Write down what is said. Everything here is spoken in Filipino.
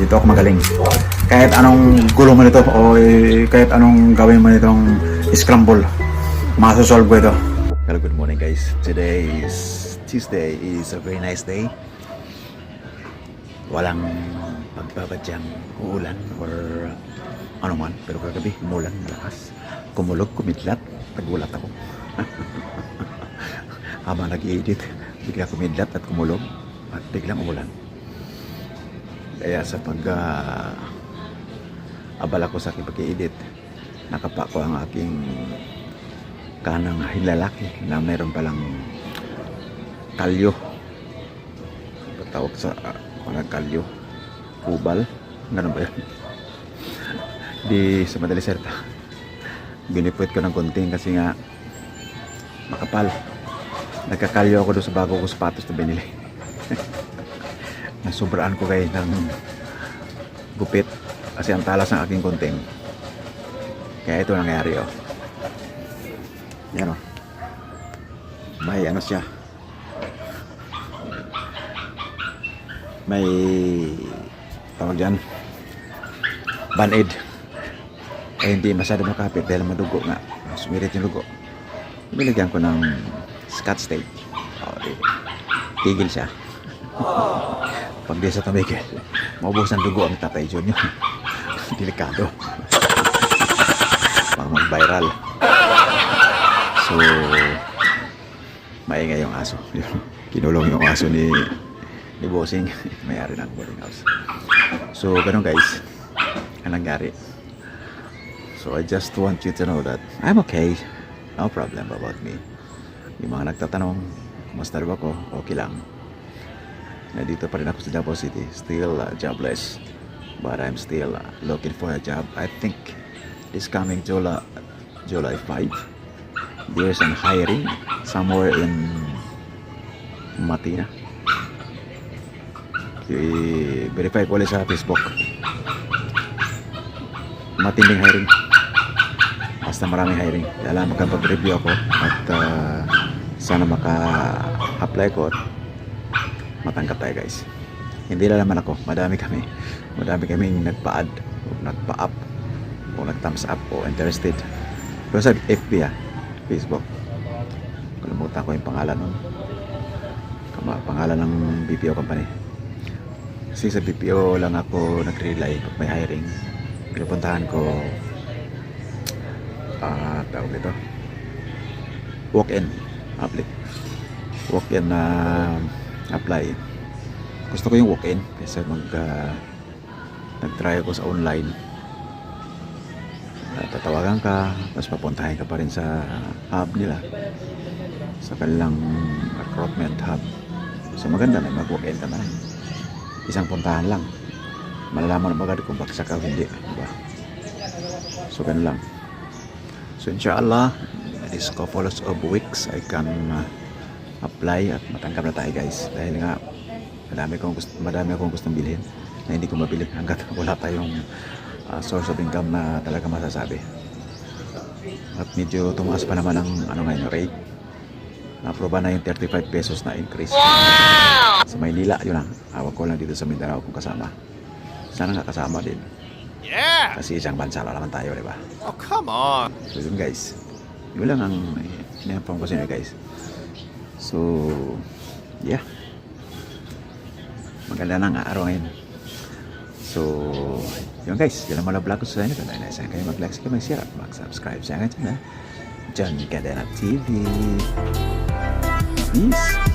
dito ako magaling. Kahit anong gulo mo nito o kahit anong gawin mo nitong scramble, masosolve ko ito. Hello, good morning guys. Today is Tuesday. Is a very nice day. Walang pagbabadyang uulan or ano man, pero kagabi umulan malakas. Kumulog, kumidlat, nagulat ako. Habang nag-i-edit, bigla kumidlat at kumulog at biglang umulan. Kaya sa abala ko sa aking pag-i-edit, nakapa ko ang aking kanang hilalaki na mayroon palang kalyo. Patawag sa mga kalyo, kubal, ganun ba yan? Di sa madali serta, ginipwit ko ng konting kasi nga makapal. Nagkakalyo ako doon sa bago ko sapatos na binili. Nasubraan ko kayo ng gupit kasi ang talas ng aking konting. Kaya ito nangyari oh. Yan oh. May ano siya, may tawag dyan, band-aid. Ay hindi masyado makapit dahil madugo nga, sumirit yung dugo. Binigyan ko ng Scotch tape. Tigil siya. Pag di sa tumigil, maubos ng dugo ang Tatay John yun. Delikado. Pag mag-viral. So maingay yung aso. Kinulong yung aso ni Bossing. Mayari ng boarding house. So ganun guys ang nangyari. So I just want you to know that I'm okay. No problem about me. Yung mga nagtatanong kumusta ba ako, okay lang. Nandito pa rin ako sa Davao City. Still jobless. But I'm still looking for a job. I think this coming July 5 there's an hiring somewhere in Matina. I-verify ko ulit sa Facebook. Matinding hiring. Basta maraming hiring. Kaya lang magkapag-review ako at sana maka-apply ko at matanggap tayo guys. Hindi lang naman ako. Madami kaming nagpa-add o nagpa-up o nag-thumbs up o interested. Pero sa FB Facebook. Kalimutan ko yung pangalan nun. Pangalan ng BPO company. Kasi sa BPO lang ako nag-rely pag may hiring. Pinupuntahan ko tawag ito walk-in na apply. Gusto ko yung walk-in kasi nag-try ako sa online. Tatawagan ka tapos papuntahin ka pa rin sa hub nila, sa kanilang recruitment hub. So maganda na mag-walk-in ka na, isang puntahan lang, malalaman mo agad kung baksak ka o hindi, diba? So ganun lang. So inshallah this couple of weeks I can apply at matanggap na tayo guys, dahil nga madami akong gustong bilhin na hindi ko mabili hanggat wala tayong source of income na talaga masasabi. At medyo tumaas pa naman ang ngayon rate. Na-aproba na yung 35 pesos na increase. Wow! Sa Maynila yun lang. Awag ko lang dito sa Mindanao kung kasama. Sana nga kasama din. Yeah! Kasi isang bansa lang naman tayo, diba? Oh, come on! So yun guys, yun lang ang inapang ko sa inyo guys. So yeah, maganda ng araw ngayon. So yun guys, yun ang mga vlog ko sa inyo. Kung naisahan kayo mag-like, kayo mag-share at mag-subscribe sa akin channel John Cadena TV. Peace!